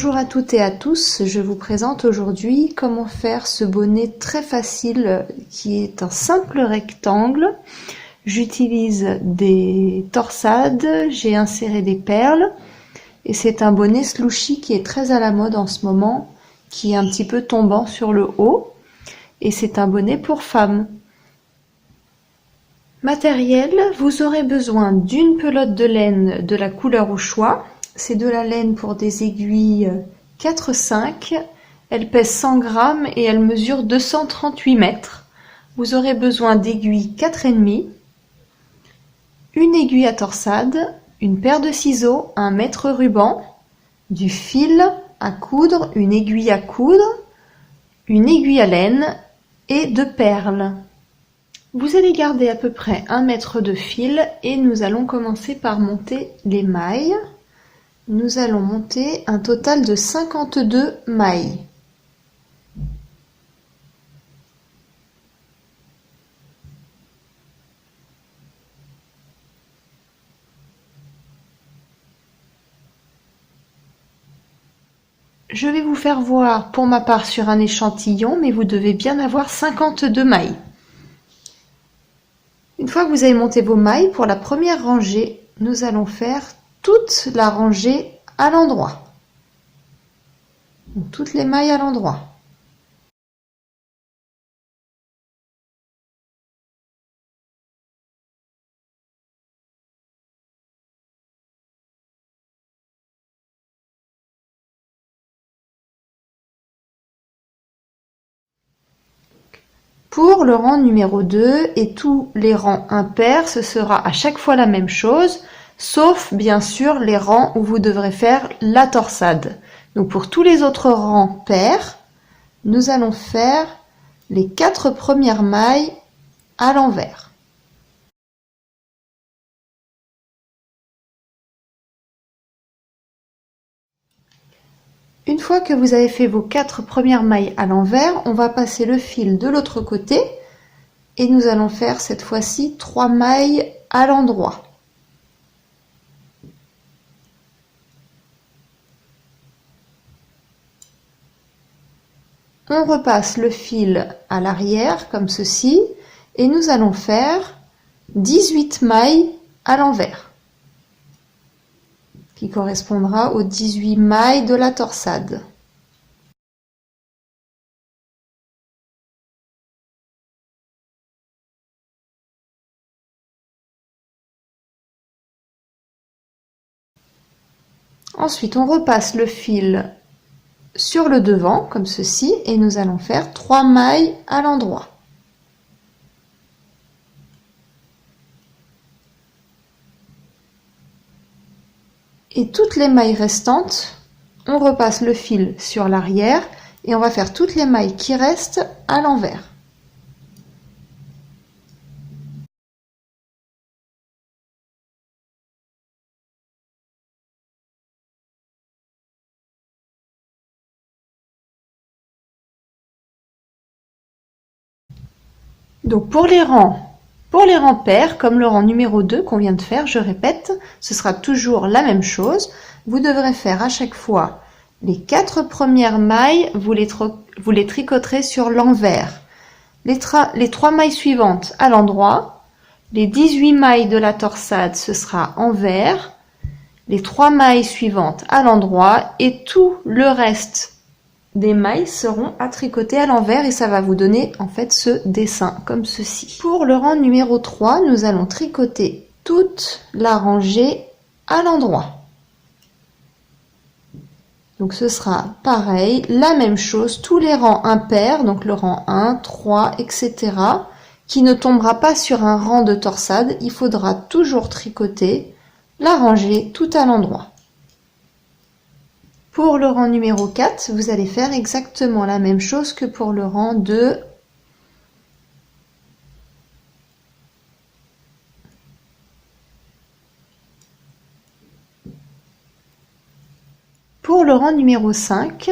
Bonjour à toutes et à tous, je vous présente aujourd'hui comment faire ce bonnet très facile qui est un simple rectangle. J'utilise des torsades, j'ai inséré des perles et c'est un bonnet slouchy qui est très à la mode en ce moment, qui est un petit peu tombant sur le haut et c'est un bonnet pour femmes. Matériel, vous aurez besoin d'une pelote de laine de la couleur au choix. C'est de la laine pour des aiguilles 4-5. Elle pèse 100 grammes et elle mesure 238 mètres. Vous aurez besoin d'aiguilles 4,5, une aiguille à torsade, une paire de ciseaux, un mètre ruban, du fil à coudre, une aiguille à coudre, une aiguille à laine et deux perles. Vous allez garder à peu près 1 mètre de fil et nous allons commencer par monter les mailles. Nous allons monter un total de 52 mailles. Je vais vous faire voir pour ma part sur un échantillon, mais vous devez bien avoir 52 mailles. Une fois que vous avez monté vos mailles, pour la première rangée, nous allons faire toute la rangée à l'endroit. Toutes les mailles à l'endroit. Pour le rang numéro 2 et tous les rangs impairs, ce sera à chaque fois la même chose, sauf bien sûr les rangs où vous devrez faire la torsade. Donc pour tous les autres rangs pairs, nous allons faire les 4 premières mailles à l'envers. Une fois que vous avez fait vos 4 premières mailles à l'envers, on va passer le fil de l'autre côté et nous allons faire cette fois-ci 3 mailles à l'endroit. On repasse le fil à l'arrière comme ceci et nous allons faire 18 mailles à l'envers, qui correspondra aux 18 mailles de la torsade. Ensuite, on repasse le fil sur le devant, comme ceci, et nous allons faire 3 mailles à l'endroit. Et toutes les mailles restantes, on repasse le fil sur l'arrière et on va faire toutes les mailles qui restent à l'envers. Donc pour les rangs pairs, comme le rang numéro 2 qu'on vient de faire, je répète, ce sera toujours la même chose. Vous devrez faire à chaque fois les 4 premières mailles, vous les tricoterez sur l'envers. Les 3 mailles suivantes à l'endroit, les 18 mailles de la torsade, ce sera envers, les 3 mailles suivantes à l'endroit et tout le reste des mailles seront à tricoter à l'envers et ça va vous donner en fait ce dessin comme ceci. Pour le rang numéro 3, nous allons tricoter toute la rangée à l'endroit. Donc ce sera pareil, la même chose, tous les rangs impairs, donc le rang 1, 3, etc., qui ne tombera pas sur un rang de torsade, il faudra toujours tricoter la rangée tout à l'endroit. Pour le rang numéro 4, vous allez faire exactement la même chose que pour le rang 2. Pour le rang numéro 5,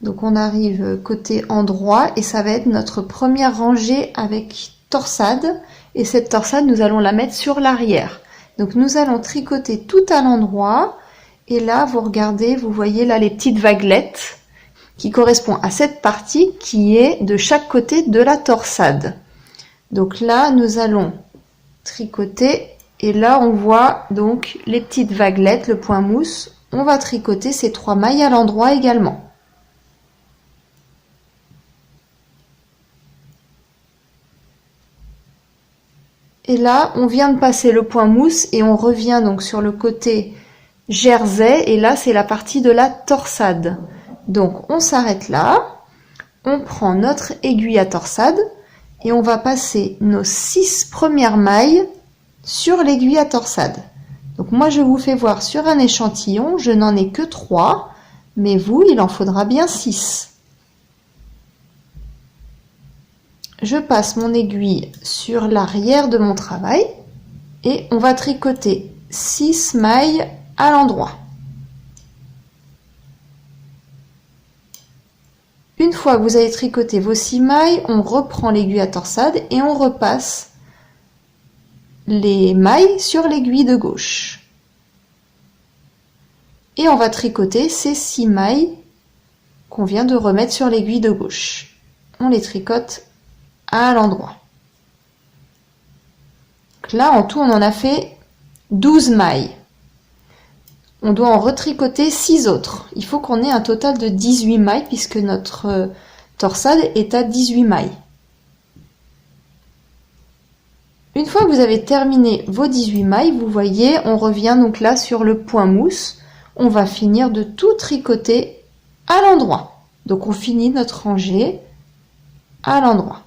donc on arrive côté endroit et ça va être notre première rangée avec torsade. Et cette torsade, nous allons la mettre sur l'arrière. Donc nous allons tricoter tout à l'endroit. Et là, vous regardez, vous voyez là les petites vaguelettes qui correspondent à cette partie qui est de chaque côté de la torsade. Donc là, nous allons tricoter et là, on voit donc les petites vaguelettes, le point mousse. On va tricoter ces 3 mailles à l'endroit également. Et là, on vient de passer le point mousse et on revient donc sur le côté jersey et là, c'est la partie de la torsade. Donc, on s'arrête là, on prend notre aiguille à torsade et on va passer nos 6 premières mailles sur l'aiguille à torsade. Donc moi, je vous fais voir sur un échantillon, je n'en ai que 3, mais vous, il en faudra bien 6. Je passe mon aiguille sur l'arrière de mon travail et on va tricoter 6 mailles à l'endroit. Une fois que vous avez tricoté vos 6 mailles, on reprend l'aiguille à torsade et on repasse les mailles sur l'aiguille de gauche. Et on va tricoter ces 6 mailles qu'on vient de remettre sur l'aiguille de gauche. On les tricote à l'endroit. Là, en tout, on en a fait 12 mailles. On doit en retricoter 6 autres. Il faut qu'on ait un total de 18 mailles puisque notre torsade est à 18 mailles. Une fois que vous avez terminé vos 18 mailles, vous voyez, on revient donc là sur le point mousse. On va finir de tout tricoter à l'endroit. Donc on finit notre rangée à l'endroit.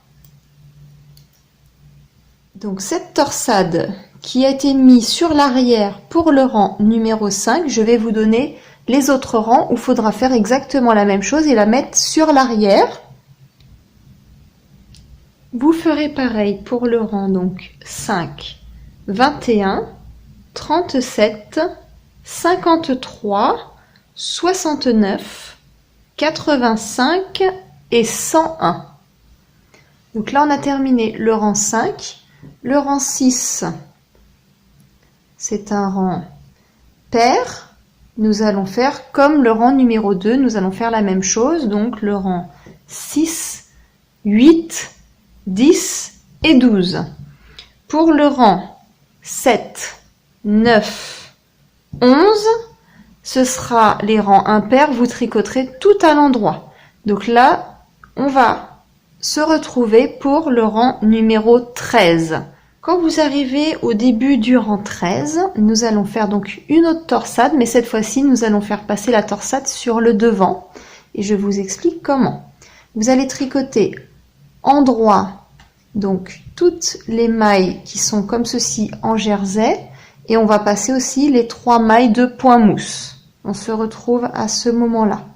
Donc cette torsade qui a été mise sur l'arrière pour le rang numéro 5, je vais vous donner les autres rangs où il faudra faire exactement la même chose et la mettre sur l'arrière. Vous ferez pareil pour le rang donc 5, 21, 37, 53, 69, 85 et 101. Donc là, on a terminé le rang 5. Le rang 6, c'est un rang pair. Nous allons faire comme le rang numéro 2. Nous allons faire la même chose. Donc le rang 6, 8, 10 et 12. Pour le rang 7, 9, 11, ce sera les rangs impairs. Vous tricoterez tout à l'endroit. Donc là, on va se retrouver pour le rang numéro 13. Quand vous arrivez au début du rang 13, nous allons faire donc une autre torsade, mais cette fois-ci, nous allons faire passer la torsade sur le devant. Et je vous explique comment. Vous allez tricoter en droit, donc toutes les mailles qui sont comme ceci en jersey, et on va passer aussi les 3 mailles de point mousse. On se retrouve à ce moment-là.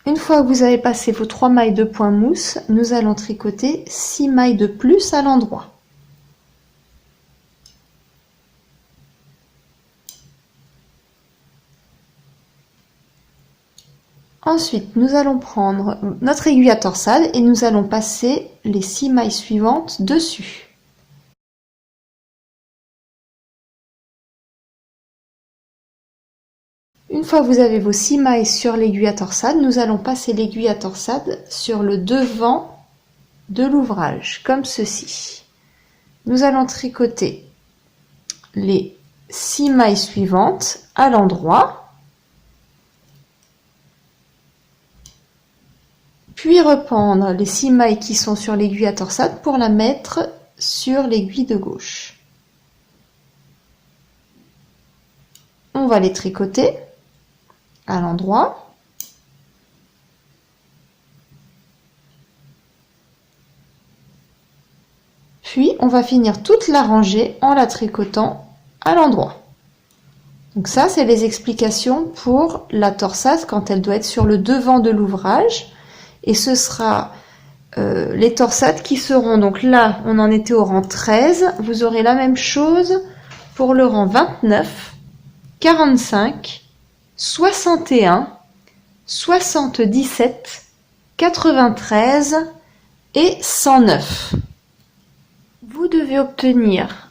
Une fois que vous avez passé vos 3 mailles de point mousse, nous allons tricoter 6 mailles de plus à l'endroit. Ensuite, nous allons prendre notre aiguille à torsade et nous allons passer les 6 mailles suivantes dessus. Une fois que vous avez vos 6 mailles sur l'aiguille à torsade, nous allons passer l'aiguille à torsade sur le devant de l'ouvrage, comme ceci. Nous allons tricoter les 6 mailles suivantes à l'endroit, puis rependre les 6 mailles qui sont sur l'aiguille à torsade pour la mettre sur l'aiguille de gauche. On va les tricoter à l'endroit. Puis on va finir toute la rangée en la tricotant à l'endroit. Donc ça, c'est les explications pour la torsade quand elle doit être sur le devant de l'ouvrage. Et ce sera les torsades qui seront, donc là, on en était au rang 13. Vous aurez la même chose pour le rang 29, 45, 61, 77, 93 et 109. Vous devez obtenir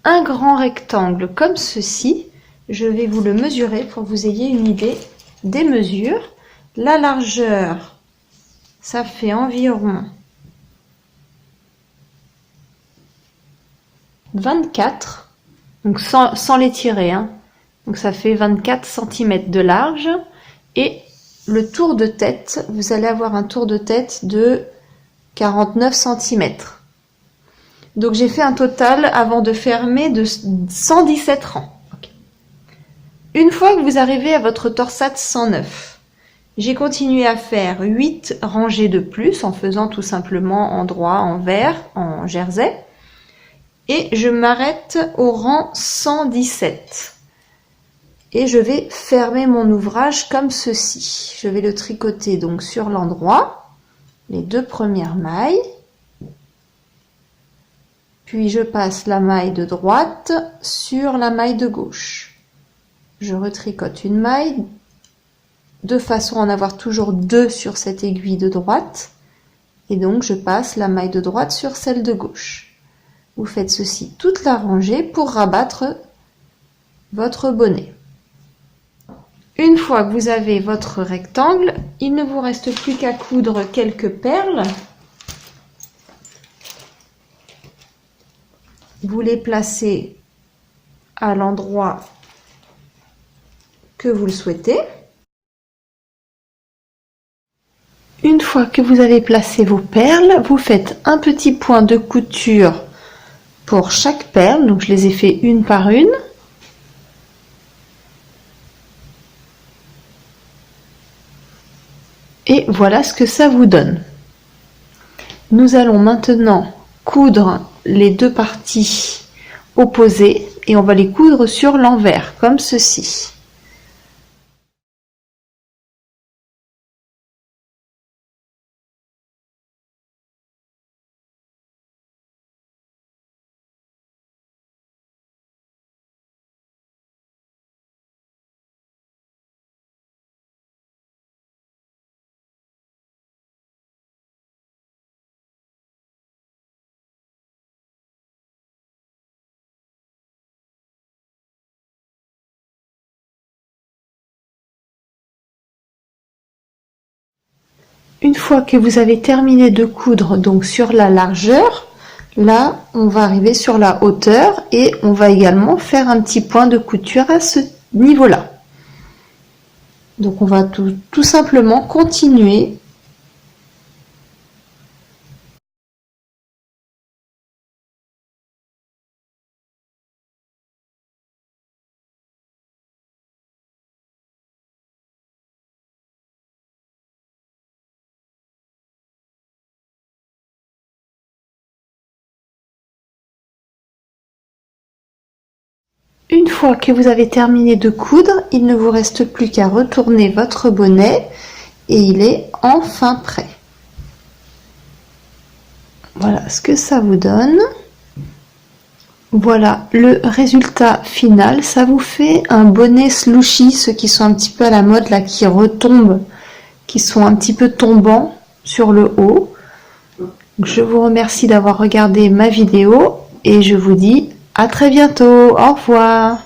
un grand rectangle comme ceci. Je vais vous le mesurer pour que vous ayez une idée des mesures. La largeur, ça fait environ 24, donc sans les tirer, hein. Donc ça fait 24 cm de large. Et le tour de tête, vous allez avoir un tour de tête de 49 cm. Donc j'ai fait un total avant de fermer de 117 rangs. Okay. Une fois que vous arrivez à votre torsade 109, j'ai continué à faire 8 rangées de plus en faisant tout simplement en droit, en vert, en jersey. Et je m'arrête au rang 117. Et je vais fermer mon ouvrage comme ceci. Je vais le tricoter donc sur l'endroit, les 2 premières mailles. Puis je passe la maille de droite sur la maille de gauche. Je retricote une maille de façon à en avoir toujours 2 sur cette aiguille de droite. Et donc je passe la maille de droite sur celle de gauche. Vous faites ceci toute la rangée pour rabattre votre bonnet. Une fois que vous avez votre rectangle, il ne vous reste plus qu'à coudre quelques perles. Vous les placez à l'endroit que vous le souhaitez. Une fois que vous avez placé vos perles, vous faites un petit point de couture pour chaque perle. Donc je les ai fait une par une. Et voilà ce que ça vous donne. Nous allons maintenant coudre les 2 parties opposées et on va les coudre sur l'envers, comme ceci. Une fois que vous avez terminé de coudre donc sur la largeur, là on va arriver sur la hauteur et on va également faire un petit point de couture à ce niveau-là. Donc on va tout simplement continuer . Une fois que vous avez terminé de coudre, il ne vous reste plus qu'à retourner votre bonnet et il est enfin prêt. Voilà ce que ça vous donne. Voilà le résultat final. Ça vous fait un bonnet slouchy, ceux qui sont un petit peu à la mode là, qui retombent, qui sont un petit peu tombants sur le haut. Je vous remercie d'avoir regardé ma vidéo et je vous dis à très bientôt. Au revoir.